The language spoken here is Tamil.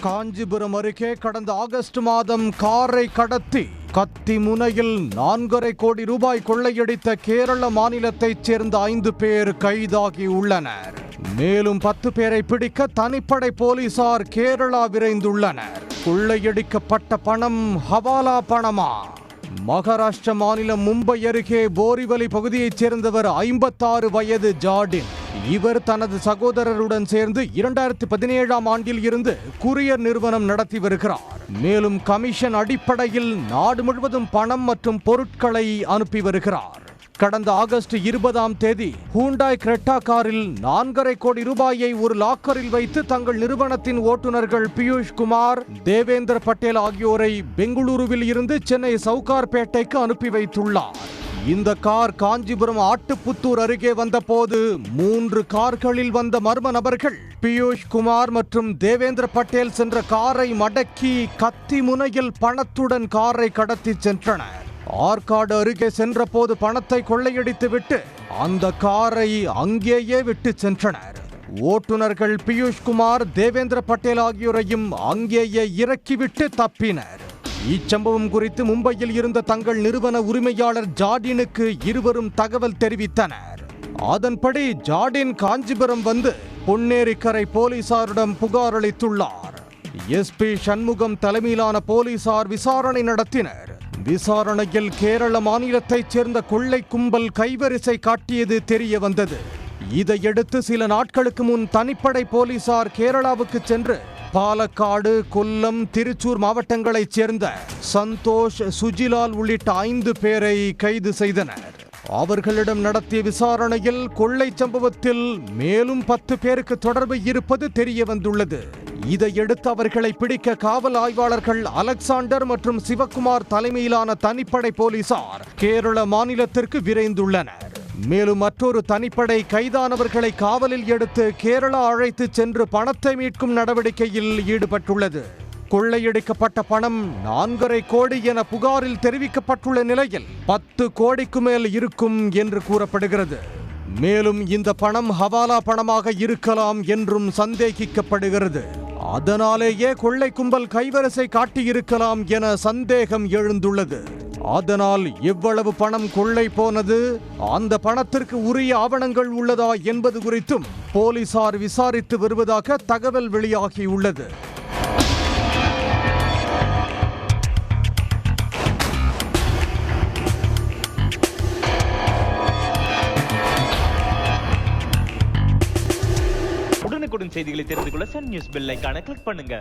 காஞ்சிபுரம் அருகே கடந்த ஆகஸ்ட் மாதம் காரை கடத்தி கத்தி முனையில் 4.5 கோடி ரூபாய் கொள்ளையடித்த கேரள மாநிலத்தைச் சேர்ந்த 5 பேர் கைதாகி உள்ளனர். மேலும் 10 பேரை பிடிக்க தனிப்படை போலீசார் கேரளா விரைந்துள்ளனர். கொள்ளையடிக்கப்பட்ட பணம் ஹவாலா பணமா? மகாராஷ்டிர மாநிலம் மும்பை அருகே போரிவலி பகுதியைச் சேர்ந்தவர் 56 வயது ஜாடின். இவர் தனது சகோதரருடன் சேர்ந்து 2017ஆம் ஆண்டில் இருந்து கூரியர் நிறுவனம் நடத்தி வருகிறார். மேலும் கமிஷன் அடிப்படையில் நாடு முழுவதும் பணம் மற்றும் பொருட்களை அனுப்பி வருகிறார். கடந்த ஆகஸ்ட் 20ஆம் தேதி ஹூண்டாய் கிரெட்டா காரில் 4.5 கோடி ரூபாயை ஒரு லாக்கரில் வைத்து தங்கள் நிறுவனத்தின் ஓட்டுநர்கள் பியூஷ் குமார், தேவேந்திர பட்டேல் ஆகியோரை பெங்களூருவில் இருந்து சென்னை சவுகார்பேட்டைக்கு அனுப்பி வைத்துள்ளார். இந்த கார் காஞ்சிபுரம் ஆட்டுப்புத்தூர் அருகே வந்தபோது 3 கார்களில் வந்த மர்ம நபர்கள் பியூஷ் குமார் மற்றும் தேவேந்திர பட்டேல் சென்ற காரை மடக்கி கத்தி முனையில் பணத்துடன் காரை கடத்தி சென்றனர். ஆற்காடு அருகே சென்ற போது பணத்தை கொள்ளையடித்துவிட்டு அந்த காரை அங்கேயே விட்டு சென்றனர். ஓட்டுநர்கள் பியூஷ் குமார், தேவேந்திர பட்டேல் ஆகியோரையும் அங்கேயே இறக்கிவிட்டு தப்பினர். இச்சம்பவம் குறித்து மும்பையில் இருந்த தங்கள் நிறுவன உரிமையாளர் ஜாடினுக்கு இருவரும் தகவல் தெரிவித்தனர். அதன்படி ஜாடின் காஞ்சிபுரம் வந்து பொன்னேரிக்கரை போலீசாரிடம் புகார் அளித்துள்ளார். எஸ்பி சண்முகம் தலைமையிலான போலீசார் விசாரணை நடத்தினர். விசாரணையில் கேரள மாநிலத்தைச் சேர்ந்த கொள்ளை கும்பல் கைவரிசை காட்டியது தெரிய வந்தது. இதையடுத்து சில நாட்களுக்கு முன் தனிப்படை போலீசார் கேரளாவுக்கு சென்று பாலக்காடு, கொல்லம், திருச்சூர் மாவட்டங்களைச் சேர்ந்த சந்தோஷ், சுஜிலால் உள்ளிட்ட 5 பேரை கைது செய்தனர். அவர்களிடம் நடத்திய விசாரணையில் கொள்ளை சம்பவத்தில் மேலும் 10 பேருக்கு தொடர்பு இருப்பது தெரிய வந்துள்ளது. இதையடுத்து அவர்களை பிடிக்க காவல் ஆய்வாளர்கள் அலெக்சாண்டர் மற்றும் சிவகுமார் தலைமையிலான தனிப்படை போலீசார் கேரள மாநிலத்திற்கு விரைந்துள்ளனர். மேலும் மற்றொரு தனிப்படை கைதானவர்களை காவலில் எடுத்து கேரளா அழைத்து சென்று பணத்தை மீட்கும் நடவடிக்கையில் ஈடுபட்டுள்ளது. கொள்ளையடிக்கப்பட்ட பணம் 4.5 கோடி என புகாரில் தெரிவிக்கப்பட்டுள்ள நிலையில் 10 கோடிக்கு மேல் இருக்கும் என்று கூறப்படுகிறது. மேலும் இந்த பணம் ஹவாலா பணமாக இருக்கலாம் என்றும் சந்தேகிக்கப்படுகிறது. அதனாலேயே கொள்ளை கும்பல் கைவரிசை காட்டியிருக்கலாம் என சந்தேகம் எழுந்துள்ளது. அதனால் எவ்வளவு பணம் கொள்ளை போனது, அந்த பணத்திற்கு உரிய ஆவணங்கள் உள்ளதா என்பது குறித்தும் போலீசார் விசாரித்து வருவதாக தகவல் வெளியாகியுள்ளது. உடனுக்குடன் செய்திகளை தெரிந்து கொள்ள சன் நியூஸ் பெல் ஐகானை கிளிக் பண்ணுங்க.